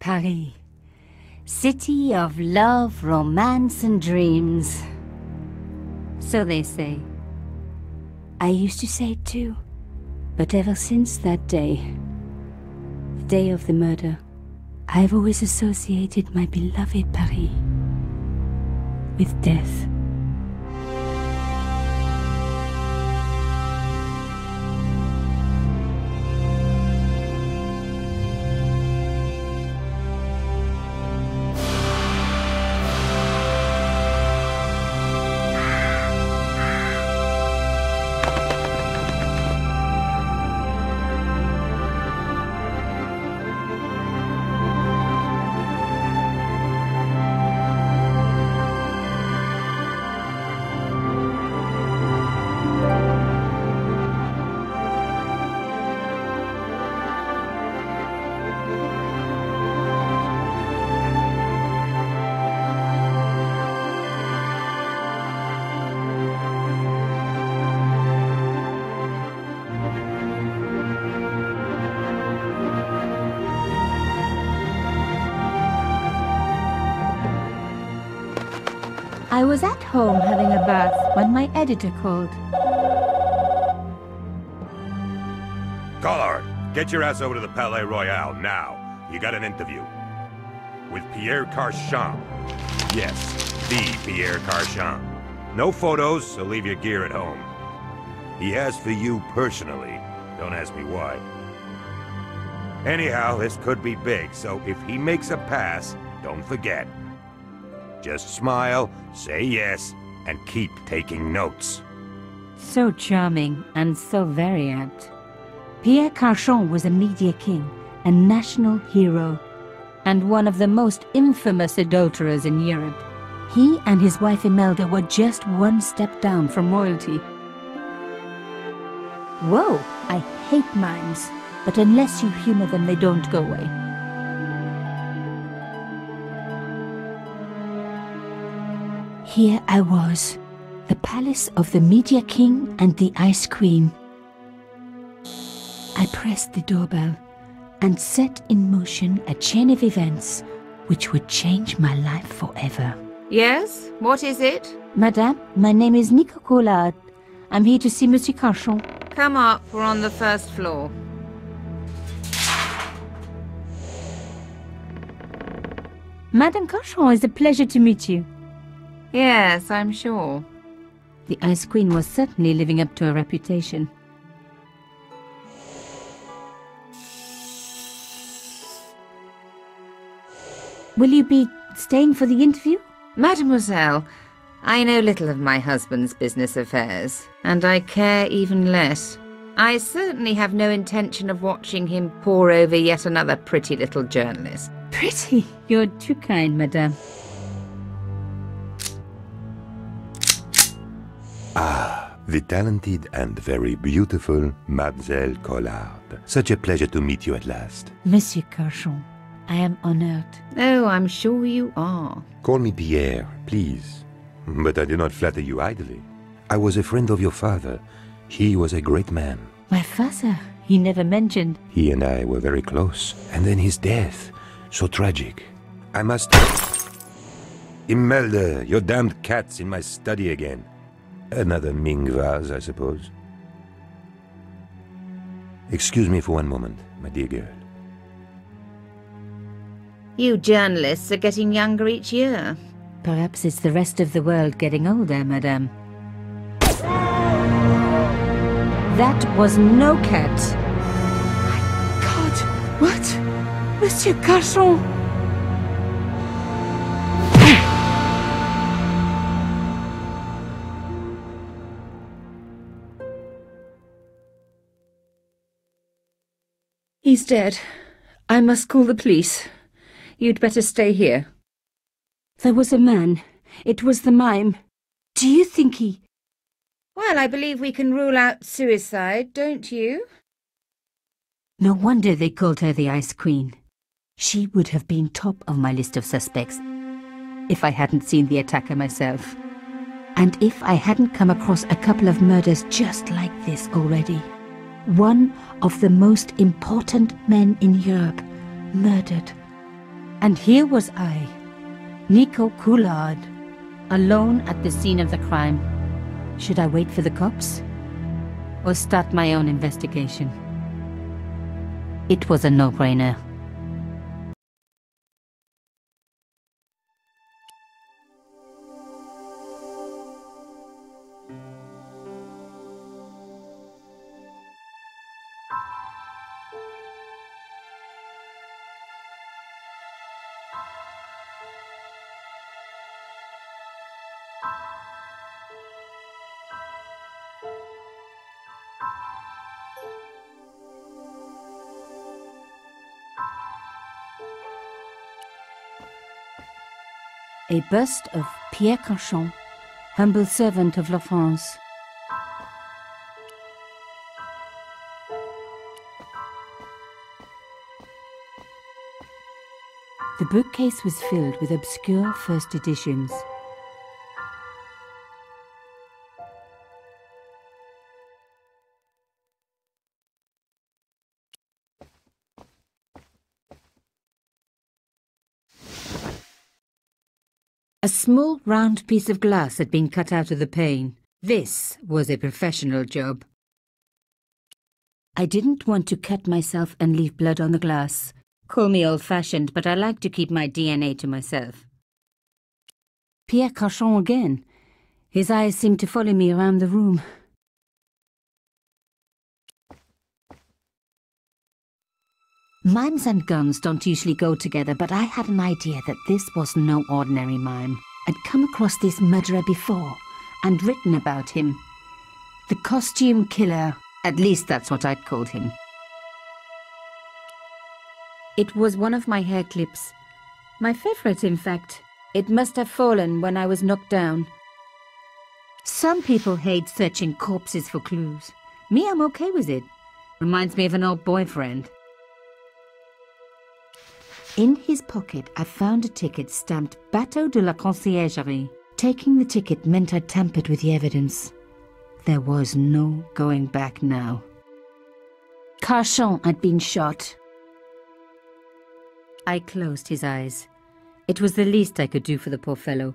Paris. City of love, romance, and dreams. So they say. I used to say it too. But ever since that day, the day of the murder, I've always associated my beloved Paris with death. I was at home having a bath when my editor called. Collard, get your ass over to the Palais Royal now. You got an interview. With Pierre Carchon. Yes, the Pierre Carchon. No photos, so leave your gear at home. He asked for you personally. Don't ask me why. Anyhow, this could be big, so if he makes a pass, don't forget. Just smile, say yes, and keep taking notes. So charming and so very apt. Pierre Carchon was a media king, a national hero, and one of the most infamous adulterers in Europe. He and his wife Imelda were just one step down from royalty. Whoa, I hate mimes, but unless you humor them, they don't go away. Here I was, the palace of the Media King and the Ice Queen. I pressed the doorbell and set in motion a chain of events which would change my life forever. Yes? What is it? Madame, my name is Nico. I'm here to see Monsieur Carchon. Come up, we're on the first floor. Madame Carchon, it's a pleasure to meet you. Yes, I'm sure. The Ice Queen was certainly living up to her reputation. Will you be staying for the interview? Mademoiselle, I know little of my husband's business affairs, and I care even less. I certainly have no intention of watching him pore over yet another pretty little journalist. Pretty? You're too kind, madame. Ah, the talented and very beautiful Mademoiselle Collard. Such a pleasure to meet you at last. Monsieur Carchon, I am honored. Oh, I'm sure you are. Call me Pierre, please. But I do not flatter you idly. I was a friend of your father. He was a great man. My father? He never mentioned. He and I were very close. And then his death. So tragic. I must... Imelda, your damned cat's in my study again. Another Ming vase, I suppose. Excuse me for one moment, my dear girl. You journalists are getting younger each year. Perhaps it's the rest of the world getting older, madame. That was no cat. My God! What? Monsieur Carchon! He's dead. I must call the police. You'd better stay here. There was a man. It was the mime. Do you think he... Well, I believe we can rule out suicide, don't you? No wonder they called her the Ice Queen. She would have been top of my list of suspects if I hadn't seen the attacker myself. And if I hadn't come across a couple of murders just like this already. One of the most important men in Europe murdered And here was I, Nico Coulard, alone at the scene of the crime. Should I wait for the cops? Or start my own investigation? It was a no-brainer. A bust of Pierre Cauchon, humble servant of La France. The bookcase was filled with obscure first editions. A small round piece of glass had been cut out of the pane. This was a professional job. I didn't want to cut myself and leave blood on the glass. Call me old-fashioned, but I like to keep my DNA to myself. Pierre Cauchon again. His eyes seemed to follow me around the room. Mimes and guns don't usually go together, but I had an idea that this was no ordinary mime. I'd come across this murderer before, and written about him. The costume killer, at least that's what I'd called him. It was one of my hair clips. My favorite, in fact. It must have fallen when I was knocked down. Some people hate searching corpses for clues. Me, I'm okay with it. Reminds me of an old boyfriend. In his pocket, I found a ticket stamped Bateau de la Conciergerie. Taking the ticket meant I tampered with the evidence. There was no going back now. Cauchon had been shot. I closed his eyes. It was the least I could do for the poor fellow.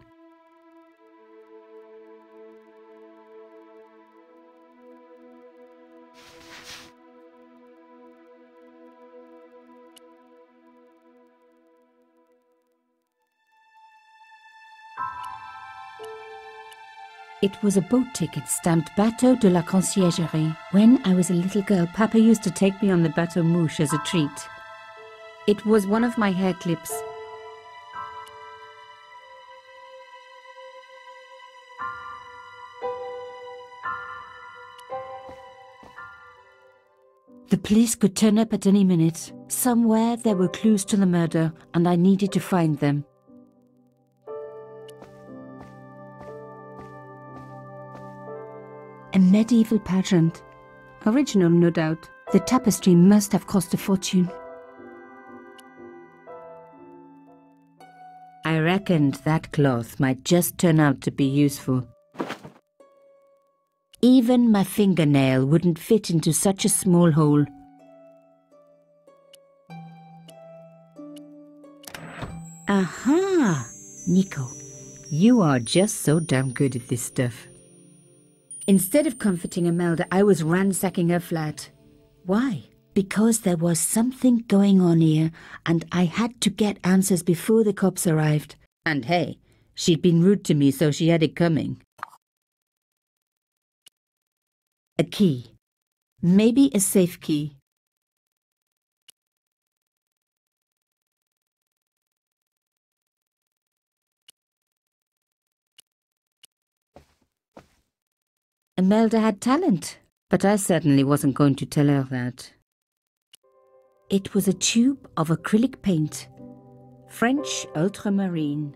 It was a boat ticket stamped Bateau de la Conciergerie. When I was a little girl, Papa used to take me on the Bateau Mouche as a treat. It was one of my hair clips. The police could turn up at any minute. Somewhere there were clues to the murder, and I needed to find them. A medieval pageant. Original, no doubt. The tapestry must have cost a fortune. I reckoned that cloth might just turn out to be useful. Even my fingernail wouldn't fit into such a small hole. Aha! Nico, you are just so damn good at this stuff. Instead of comforting Imelda, I was ransacking her flat. Why? Because there was something going on here, and I had to get answers before the cops arrived. And hey, she'd been rude to me, so she had it coming. A key. Maybe a safe key. Imelda had talent, but I certainly wasn't going to tell her that. It was a tube of acrylic paint. French ultramarine.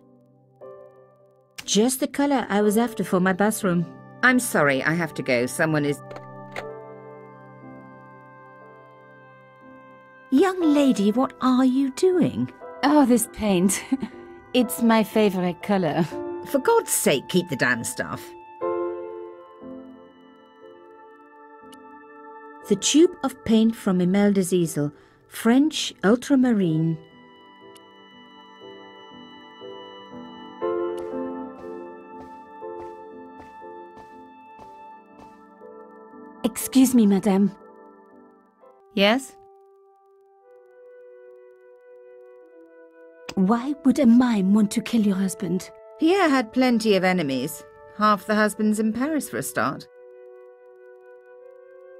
Just the color I was after for my bathroom. I'm sorry, I have to go. Someone is... Young lady, what are you doing? Oh, this paint. It's my favorite color. For God's sake, keep the damn stuff. The tube of paint from Imelda's easel, French ultramarine. Excuse me, madame. Yes? Why would a mime want to kill your husband? Pierre had plenty of enemies. Half the husbands in Paris for a start.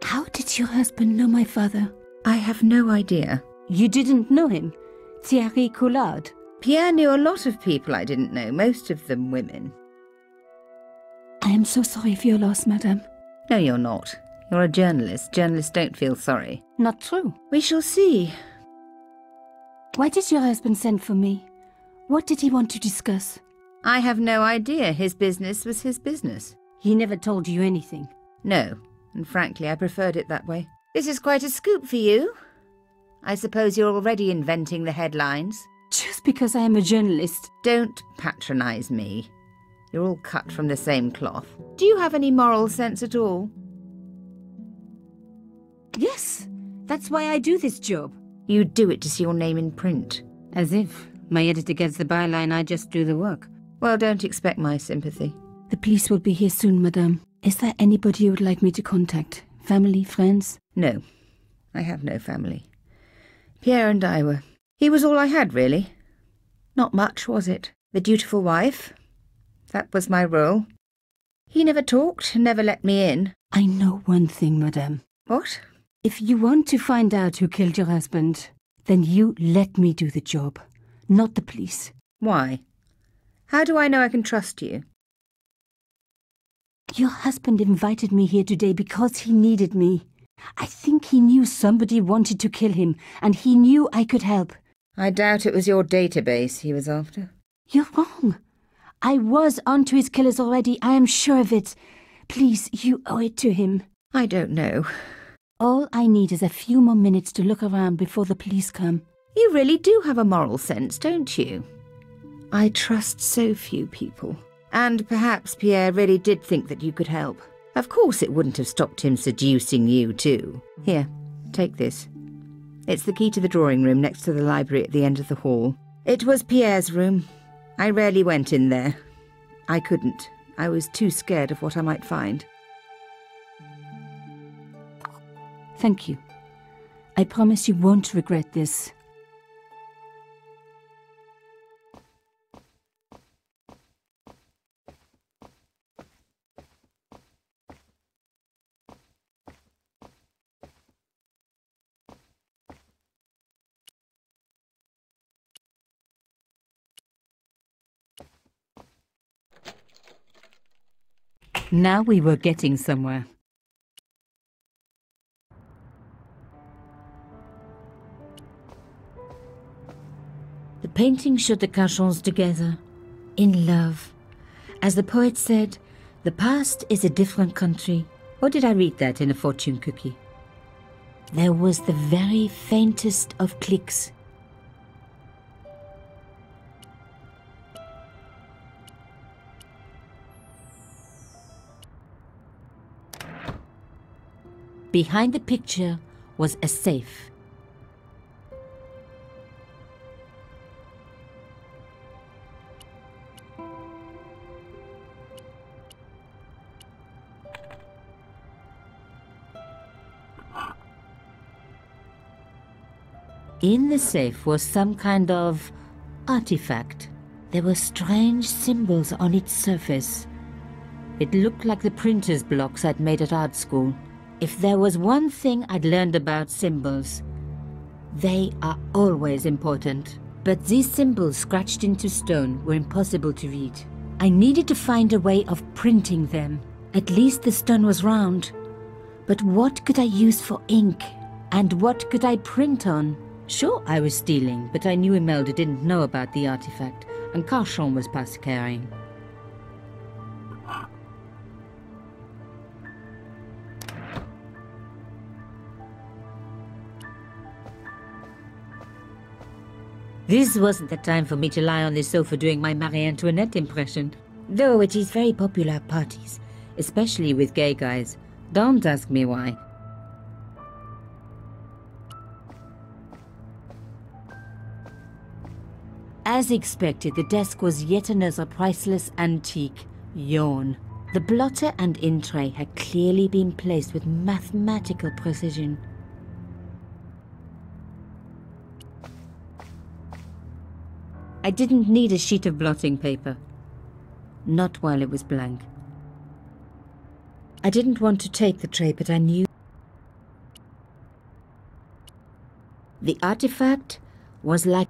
How did your husband know my father? I have no idea. You didn't know him? Thierry Coulard? Pierre knew a lot of people I didn't know, most of them women. I am so sorry for your loss, madame. No, you're not. You're a journalist. Journalists don't feel sorry. Not true. We shall see. Why did your husband send for me? What did he want to discuss? I have no idea. His business was his business. He never told you anything? No, and frankly I preferred it that way. This is quite a scoop for you. I suppose you're already inventing the headlines. Just because I am a journalist. Don't patronise me. You're all cut from the same cloth. Do you have any moral sense at all? Yes, that's why I do this job. You do it to see your name in print. As if my editor gets the byline, I just do the work. Well, don't expect my sympathy. The police will be here soon, madame. Is there anybody you would like me to contact? Family, friends? No, I have no family. Pierre and I were... He was all I had, really. Not much, was it? The dutiful wife. That was my role. He never talked, never let me in. I know one thing, madame. What? If you want to find out who killed your husband, then you let me do the job, not the police. Why? How do I know I can trust you? Your husband invited me here today because he needed me. I think he knew somebody wanted to kill him, and he knew I could help. I doubt it was your database he was after. You're wrong. I was onto his killers already, I am sure of it. Please, you owe it to him. I don't know. All I need is a few more minutes to look around before the police come. You really do have a moral sense, don't you? I trust so few people. And perhaps Pierre really did think that you could help. Of course it wouldn't have stopped him seducing you too. Here, take this. It's the key to the drawing room next to the library at the end of the hall. It was Pierre's room. I rarely went in there. I couldn't. I was too scared of what I might find. Thank you. I promise you won't regret this. Now we were getting somewhere. The painting showed the Cachons together, in love. As the poet said, the past is a different country. Or did I read that in a fortune cookie? There was the very faintest of clicks. Behind the picture was a safe. In the safe was some kind of artifact. There were strange symbols on its surface. It looked like the printer's blocks I'd made at art school. If there was one thing I'd learned about symbols, they are always important. But these symbols scratched into stone were impossible to read. I needed to find a way of printing them. At least the stone was round. But what could I use for ink? And what could I print on? Sure, I was stealing, but I knew Imelda didn't know about the artifact, and Cachon was past caring. This wasn't the time for me to lie on the sofa doing my Marie Antoinette impression. Though it is very popular at parties, especially with gay guys. Don't ask me why. As expected, the desk was yet another priceless antique. Yawn. The blotter and in tray had clearly been placed with mathematical precision. I didn't need a sheet of blotting paper. Not while it was blank. I didn't want to take the tray, but I knew the artifact was like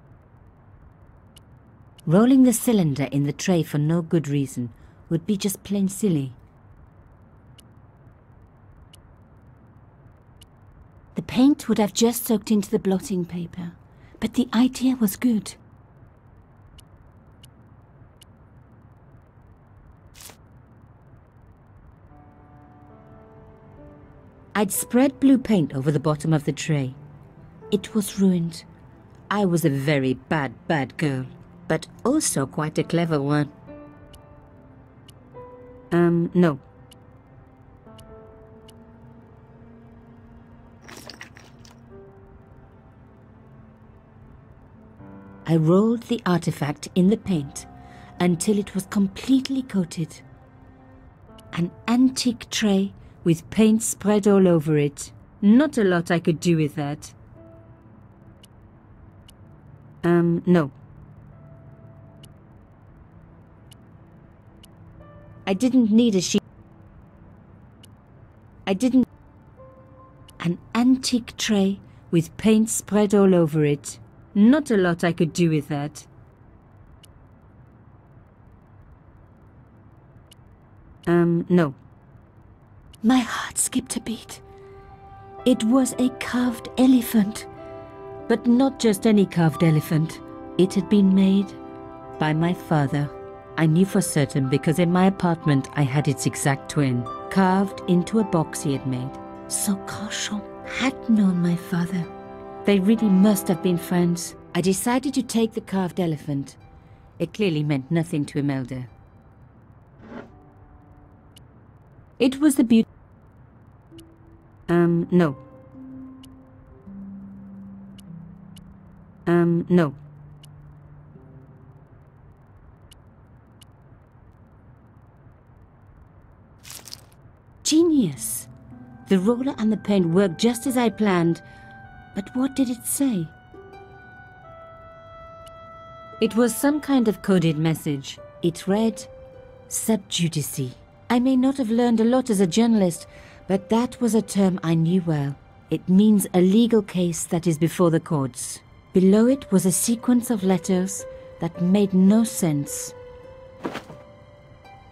rolling the cylinder in the tray for no good reason would be just plain silly. The paint would have just soaked into the blotting paper, but the idea was good. I'd spread blue paint over the bottom of the tray. It was ruined. I was a very bad girl, but also quite a clever one. No. I rolled the artifact in the paint until it was completely coated. An antique tray with paint spread all over it. Not a lot I could do with that. No. I didn't need a sheet. An antique tray with paint spread all over it. Not a lot I could do with that. No. My heart skipped a beat. It was a carved elephant. But not just any carved elephant. It had been made by my father. I knew for certain because in my apartment I had its exact twin, carved into a box he had made. So Carchon had known my father. They really must have been friends. I decided to take the carved elephant. It clearly meant nothing to Imelda. It was the beauty. No. No. Genius! The roller and the paint worked just as I planned, but what did it say? It was some kind of coded message. It read, "Sub judice." I may not have learned a lot as a journalist, but that was a term I knew well. It means a legal case that is before the courts. Below it was a sequence of letters that made no sense.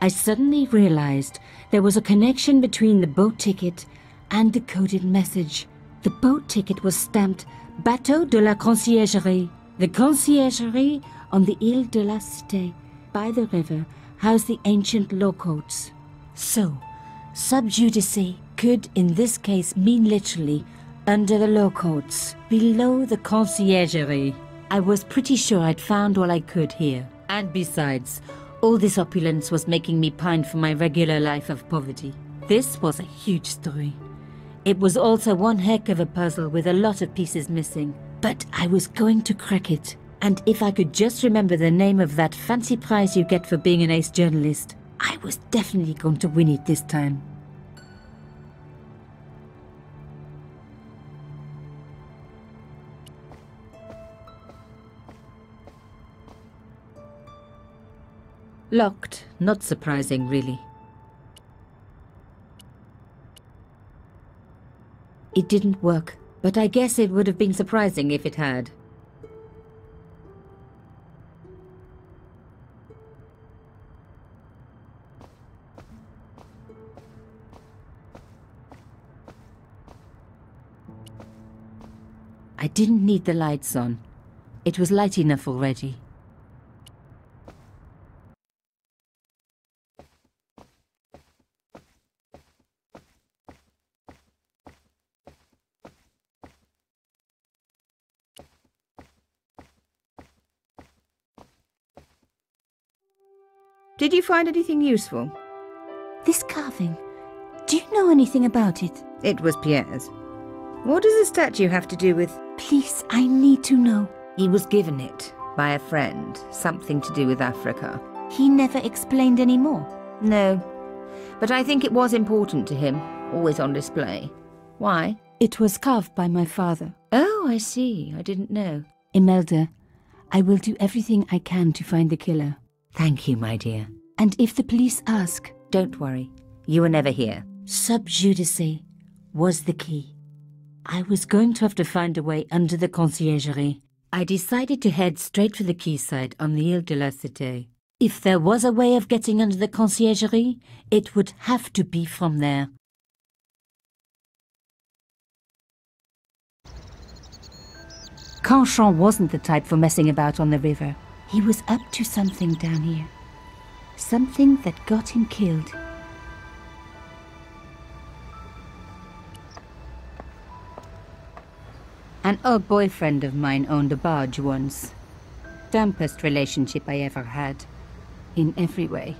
I suddenly realized there was a connection between the boat ticket and the coded message. The boat ticket was stamped Bateau de la Conciergerie. The conciergerie on the Ile de la Cité, by the river, housed the ancient law courts. So, sub judice could in this case mean literally under the law courts, below the conciergerie. I was pretty sure I'd found all I could here. And besides, all this opulence was making me pine for my regular life of poverty. This was a huge story. It was also one heck of a puzzle with a lot of pieces missing. But I was going to crack it. And if I could just remember the name of that fancy prize you get for being an ace journalist, I was definitely going to win it this time. Locked, not surprising really. It didn't work, but I guess it would have been surprising if it had. I didn't need the lights on. It was light enough already. Did you find anything useful? This carving, do you know anything about it? It was Pierre's. What does the statue have to do with... Please, I need to know. He was given it by a friend, something to do with Africa. He never explained any more? No, But I think it was important to him, always on display. Why? It was carved by my father. Oh, I see. I didn't know. Imelda, I will do everything I can to find the killer. Thank you, my dear. And if the police ask... Don't worry. You were never here. Sub judice was the key. I was going to have to find a way under the conciergerie. I decided to head straight for the quayside on the Ile de la Cité. If there was a way of getting under the conciergerie, it would have to be from there. Canchon wasn't the type for messing about on the river. He was up to something down here. Something that got him killed. An old boyfriend of mine owned a barge once. Dampest relationship I ever had. In every way.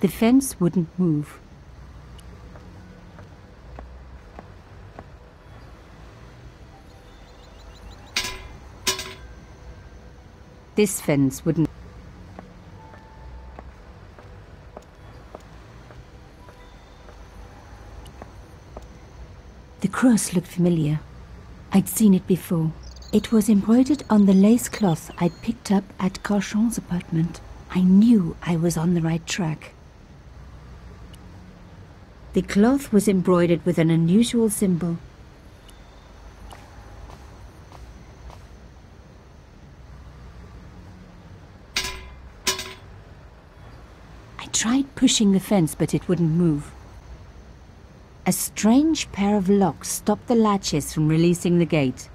The fence wouldn't move. This fence wouldn't. The cross looked familiar. I'd seen it before. It was embroidered on the lace cloth I'd picked up at Canchon's apartment. I knew I was on the right track. The cloth was embroidered with an unusual symbol. I tried pushing the fence, but it wouldn't move. A strange pair of locks stopped the latches from releasing the gate.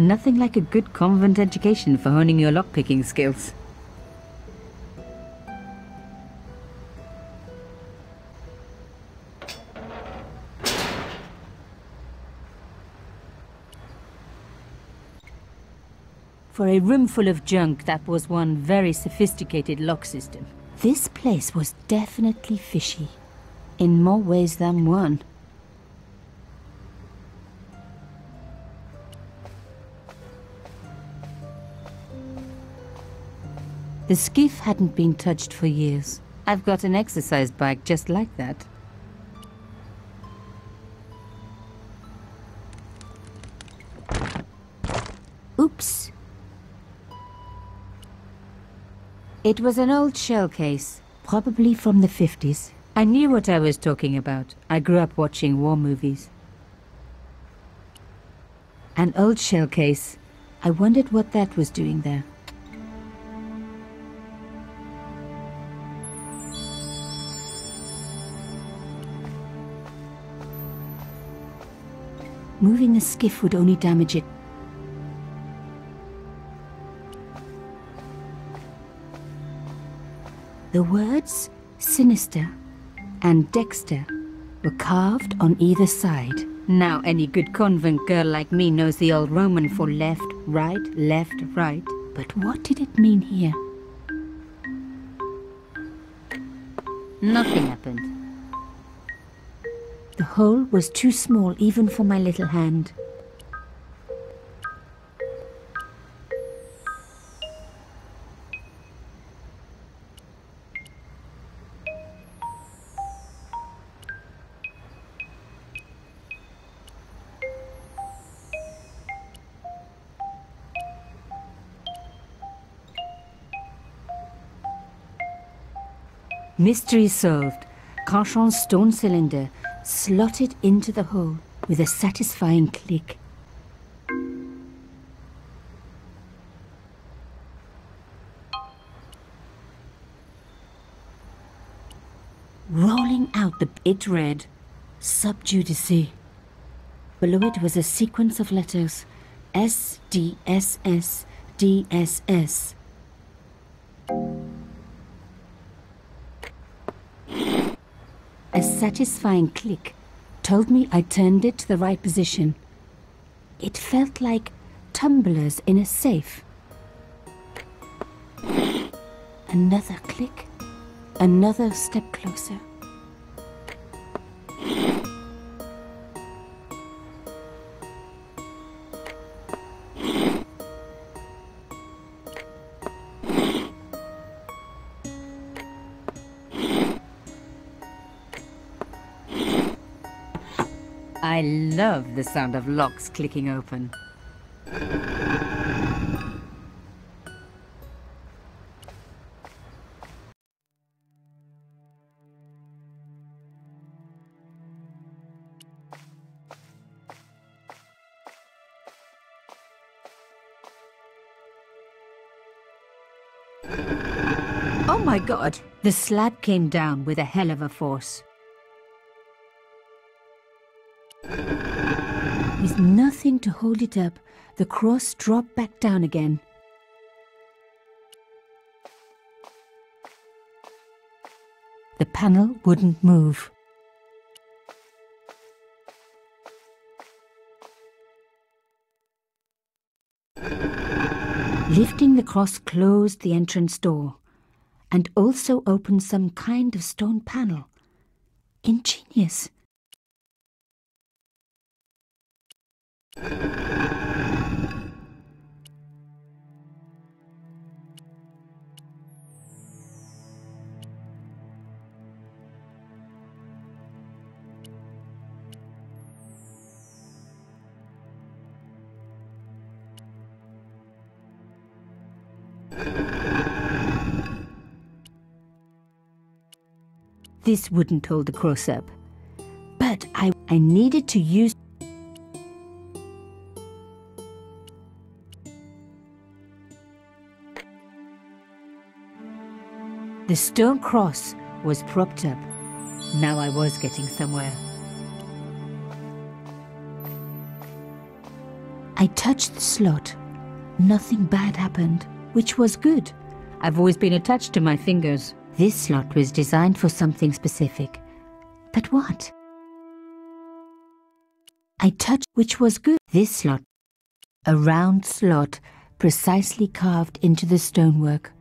Nothing like a good convent education for honing your lockpicking skills. For a room full of junk, that was one very sophisticated lock system. This place was definitely fishy, in more ways than one. The skiff hadn't been touched for years. I've got an exercise bike just like that. Oops. It was an old shell case, probably from the 50s. I knew what I was talking about. I grew up watching war movies. An old shell case. I wondered what that was doing there. Moving the skiff would only damage it. The words sinister and Dexter were carved on either side. Now any good convent girl like me knows the old Roman for left, right, right. But what did it mean here? Nothing happened. The hole was too small even for my little hand. Mystery solved. Carchon's stone cylinder slotted into the hole with a satisfying click. Rolling out it read, Subjudice. Below it was a sequence of letters, S, D, S, S, D, S, S. A satisfying click told me I turned it to the right position. It felt like tumblers in a safe. Another click, another step closer. I love the sound of locks clicking open. Oh my God! The slab came down with a hell of a force. With nothing to hold it up, the cross dropped back down again. The panel wouldn't move. Lifting the cross closed the entrance door and also opened some kind of stone panel. Ingenious. This wouldn't hold the cross up, but I needed to use the stone cross was propped up. Now I was getting somewhere. I touched the slot. Nothing bad happened, which was good. I've always been attached to my fingers. This slot was designed for something specific. But what? I touched, which was good. This slot. A round slot, precisely carved into the stonework.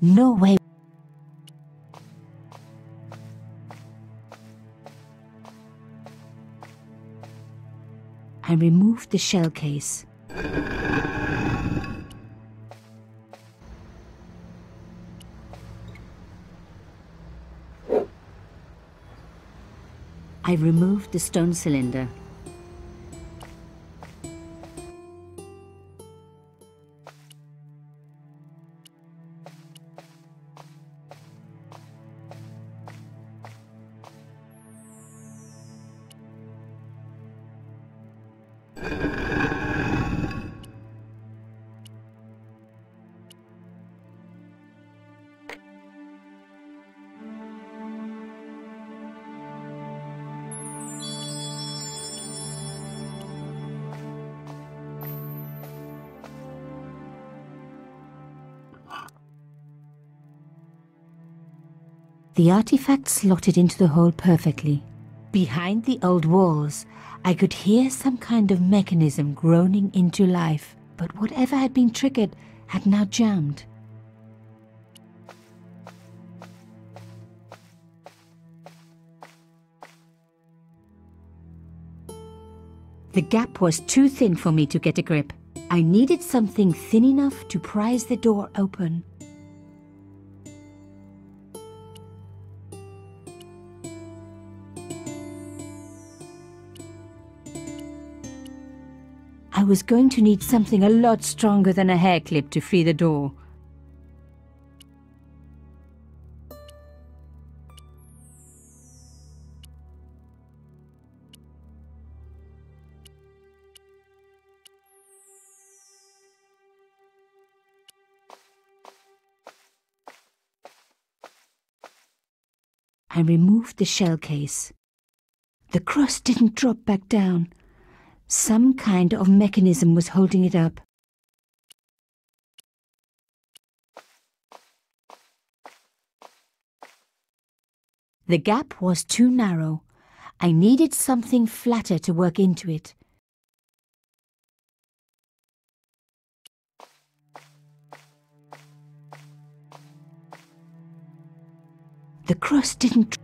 No way. I removed the shell case. I removed the stone cylinder. The artifact slotted into the hole perfectly. Behind the old walls, I could hear some kind of mechanism groaning into life, but whatever had been triggered had now jammed. The gap was too thin for me to get a grip. I needed something thin enough to prise the door open. I was going to need something a lot stronger than a hair clip to free the door. I removed the shell case. The cross didn't drop back down. Some kind of mechanism was holding it up. The gap was too narrow. I needed something flatter to work into it. The cross didn't.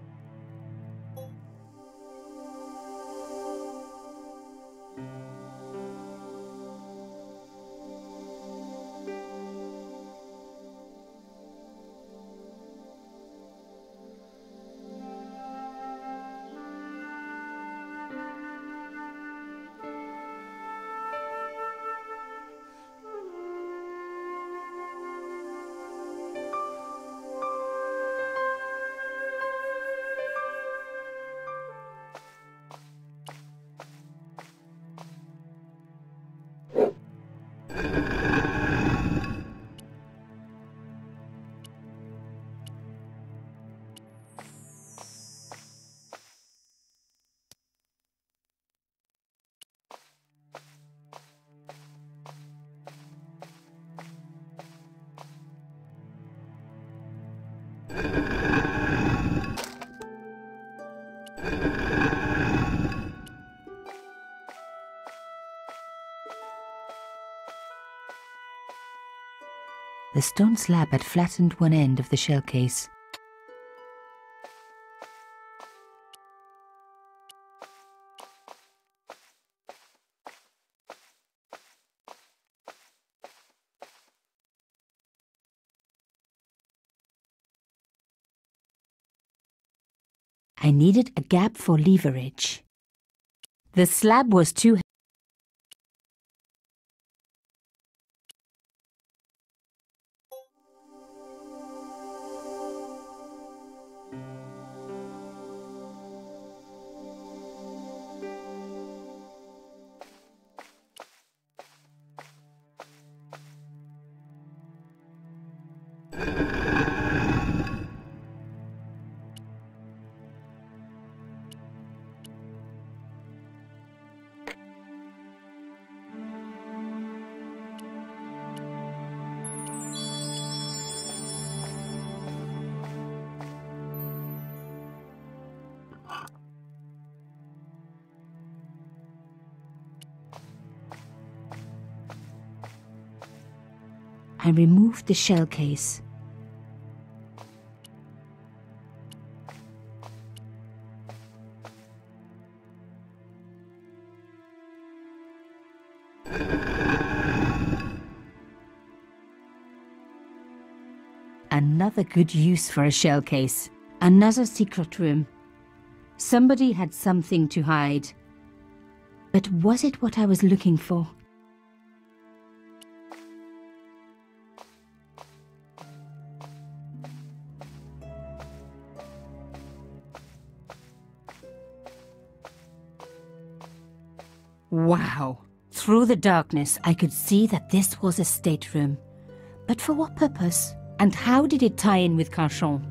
The stone slab had flattened one end of the shell case. I needed a gap for leverage. The slab was too I removed the shell case. Another good use for a shell case. Another secret room. Somebody had something to hide. But was it what I was looking for? Wow! Through the darkness, I could see that this was a stateroom. But for what purpose? And how did it tie in with Carchon?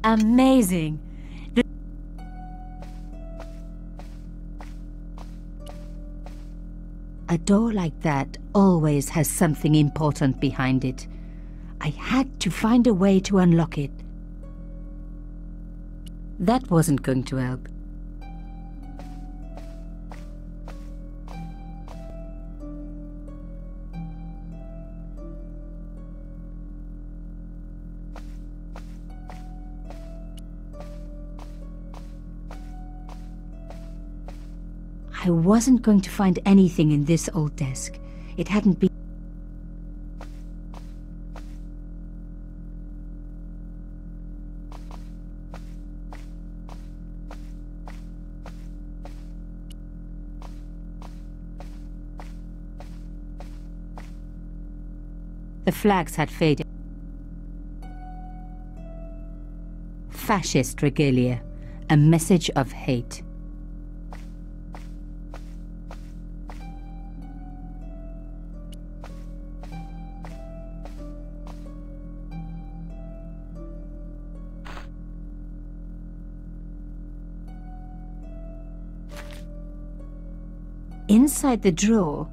Amazing! A door like that always has something important behind it. I had to find a way to unlock it. That wasn't going to help. I wasn't going to find anything in this old desk. It hadn't been... The flags had faded. Fascist regalia, a message of hate. Inside the drawer,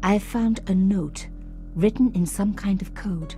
I found a note written in some kind of code.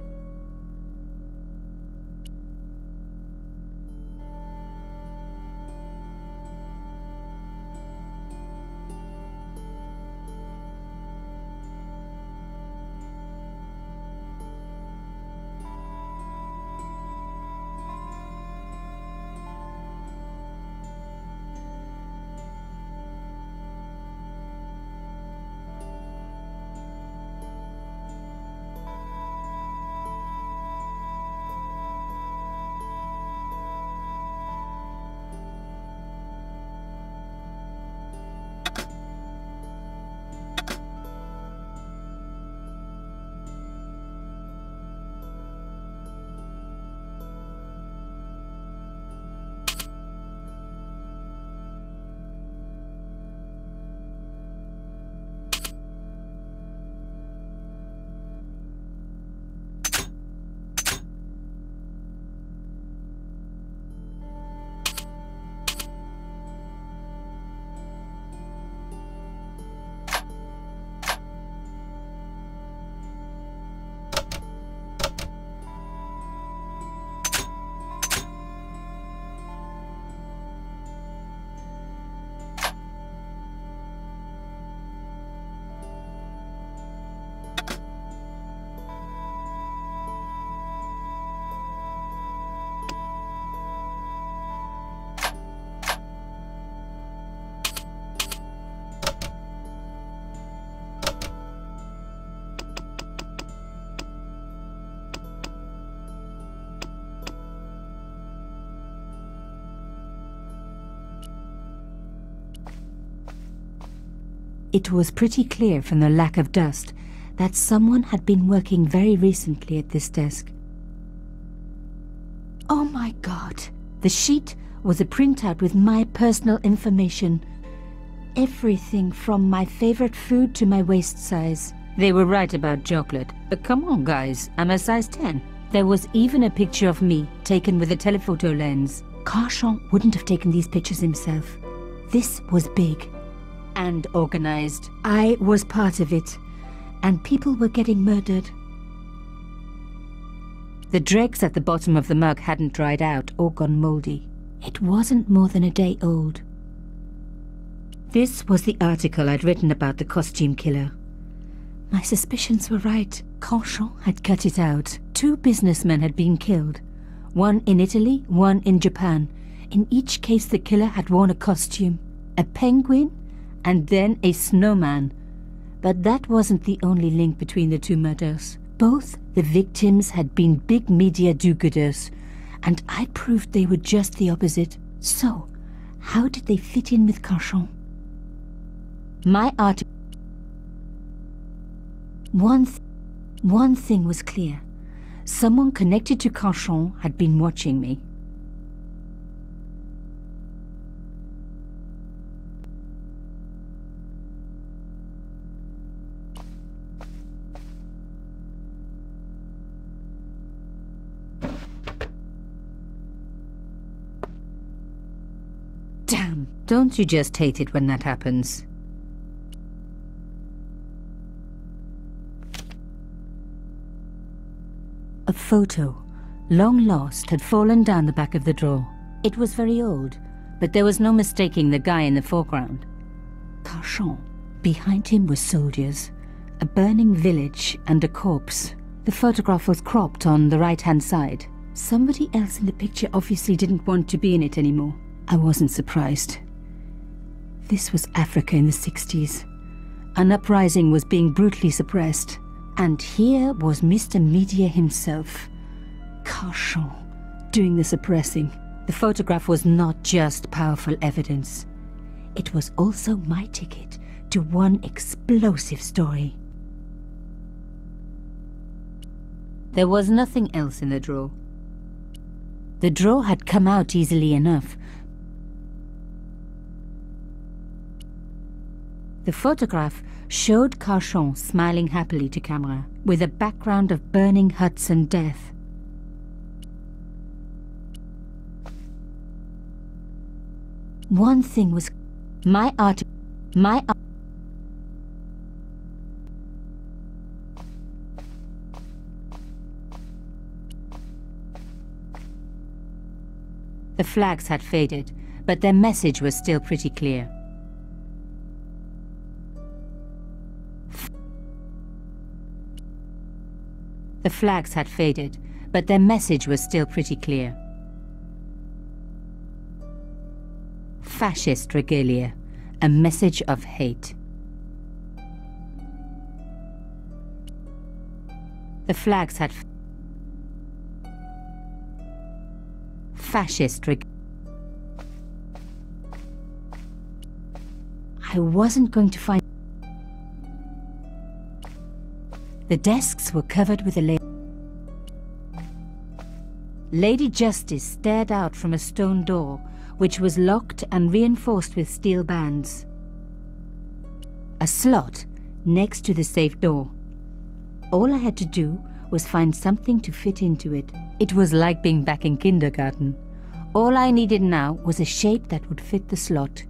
It was pretty clear from the lack of dust that someone had been working very recently at this desk. Oh my God! The sheet was a printout with my personal information. Everything from my favorite food to my waist size. They were right about chocolate. But come on, guys, I'm a size 10. There was even a picture of me, taken with a telephoto lens. Carchon wouldn't have taken these pictures himself. This was big and organized. I was part of it, and people were getting murdered. The dregs at the bottom of the mug hadn't dried out or gone moldy. It wasn't more than a day old. This was the article I'd written about the costume killer. My suspicions were right. Carchon had cut it out. 2 businessmen had been killed. One in Italy, one in Japan. In each case the killer had worn a costume. A penguin and then a snowman. But that wasn't the only link between the 2 murders. Both the victims had been big media do-gooders, and I proved they were just the opposite. So, how did they fit in with Carchon? My art... One thing was clear. Someone connected to Carchon had been watching me. Damn! Don't you just hate it when that happens? A photo, long lost, had fallen down the back of the drawer. It was very old, but there was no mistaking the guy in the foreground. Carchon. Behind him were soldiers, a burning village and a corpse. The photograph was cropped on the right-hand side. Somebody else in the picture obviously didn't want to be in it anymore. I wasn't surprised. This was Africa in the 60s. An uprising was being brutally suppressed. And here was Mr. Media himself, Carchon, doing the suppressing. The photograph was not just powerful evidence. It was also my ticket to one explosive story. There was nothing else in the drawer. The drawer had come out easily enough. The photograph showed Carchon smiling happily to camera, with a background of burning huts and death. One thing was my art. The flags had faded, but their message was still pretty clear. The flags had faded, but their message was still pretty clear. Fascist regalia, a message of hate. The flags had... Fascist I wasn't going to find... The desks were covered with a Lady Justice stared out from a stone door, which was locked and reinforced with steel bands. A slot next to the safe door. All I had to do was find something to fit into it. It was like being back in kindergarten. All I needed now was a shape that would fit the slot.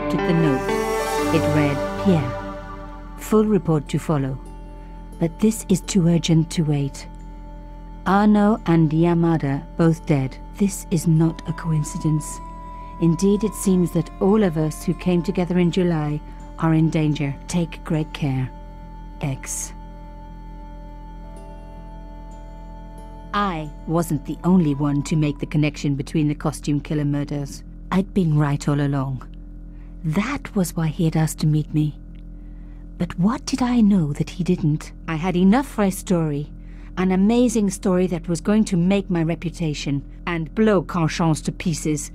looked at the note. It read, Pierre, full report to follow. But this is too urgent to wait. Arno and Yamada both dead. This is not a coincidence. Indeed, it seems that all of us who came together in July are in danger. Take great care. X. I wasn't the only one to make the connection between the costume killer murders. I'd been right all along. That was why he had asked to meet me. But what did I know that he didn't? I had enough for a story. An amazing story that was going to make my reputation and blow Conchance to pieces.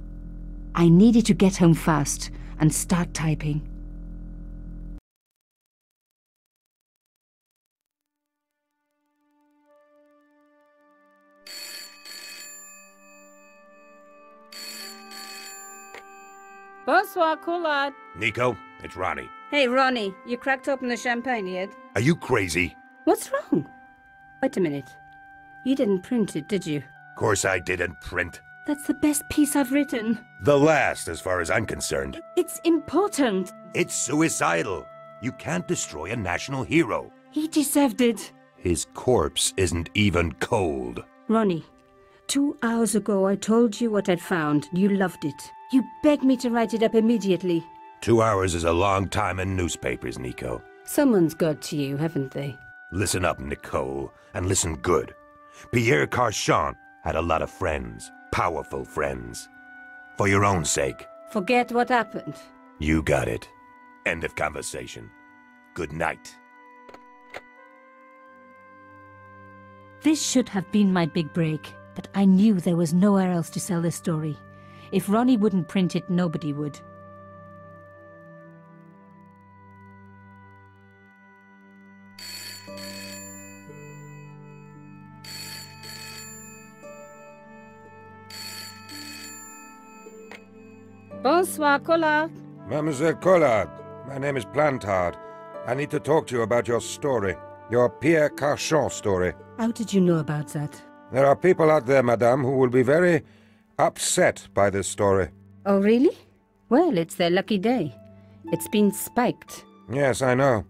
I needed to get home fast and start typing. Bonsoir, Collard. Nico, it's Ronnie. Hey, Ronnie, you cracked open the champagne yet? Are you crazy? What's wrong? Wait a minute. You didn't print it, did you? Of course I didn't print. That's the best piece I've written. The last, as far as I'm concerned. It's important. It's suicidal. You can't destroy a national hero. He deserved it. His corpse isn't even cold. Ronnie, 2 hours ago I told you what I'd found. You loved it. You begged me to write it up immediately. 2 hours is a long time in newspapers, Nico. Someone's got to you, haven't they? Listen up, Nicole, and listen good. Pierre Carchon had a lot of friends. Powerful friends. For your own sake. Forget what happened. You got it. End of conversation. Good night. This should have been my big break, but I knew there was nowhere else to sell this story. If Ronnie wouldn't print it, nobody would. Bonsoir, Collard. Mademoiselle Collard, my name is Plantard. I need to talk to you about your story. Your Pierre Carchon story. How did you know about that? There are people out there, madame, who will be very upset by this story. Oh, really? Well, it's their lucky day. It's been spiked. Yes, I know.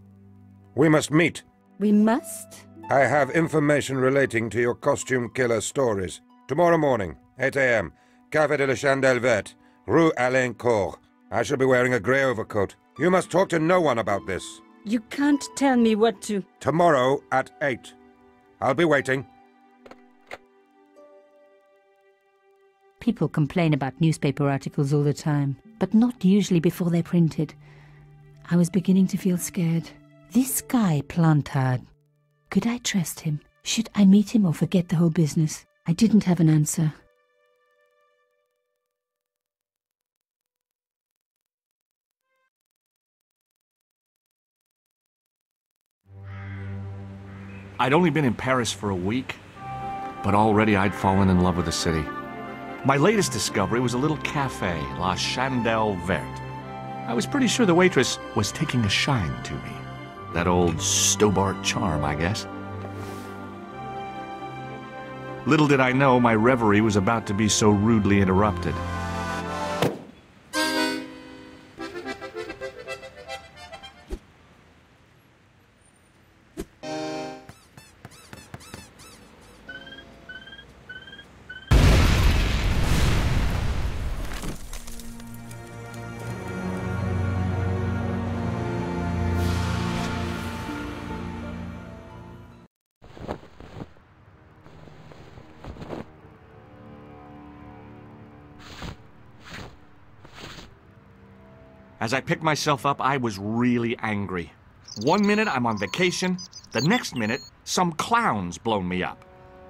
We must meet. We must? I have information relating to your costume killer stories. Tomorrow morning, 8 a.m., Café de la Chandelle Verte, Rue Alain Court. I shall be wearing a grey overcoat. You must talk to no one about this. You can't tell me what to... Tomorrow at 8. I'll be waiting. People complain about newspaper articles all the time, but not usually before they're printed. I was beginning to feel scared. This guy, Plantard, could I trust him? Should I meet him or forget the whole business? I didn't have an answer. I'd only been in Paris for a week, but already I'd fallen in love with the city. My latest discovery was a little cafe, La Chandelle Verte. I was pretty sure the waitress was taking a shine to me. That old Stobart charm, I guess. Little did I know my reverie was about to be so rudely interrupted. As I picked myself up, I was really angry. 1 minute I'm on vacation, the next minute some clown's blown me up.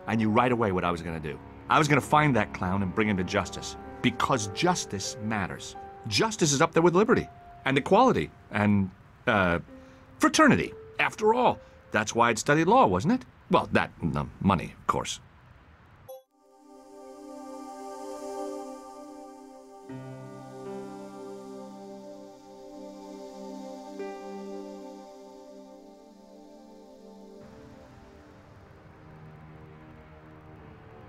I knew right away what I was going to do. I was going to find that clown and bring him to justice. Because justice matters. Justice is up there with liberty, and equality, and, fraternity. After all, that's why I'd studied law, wasn't it? Well, that, money, of course.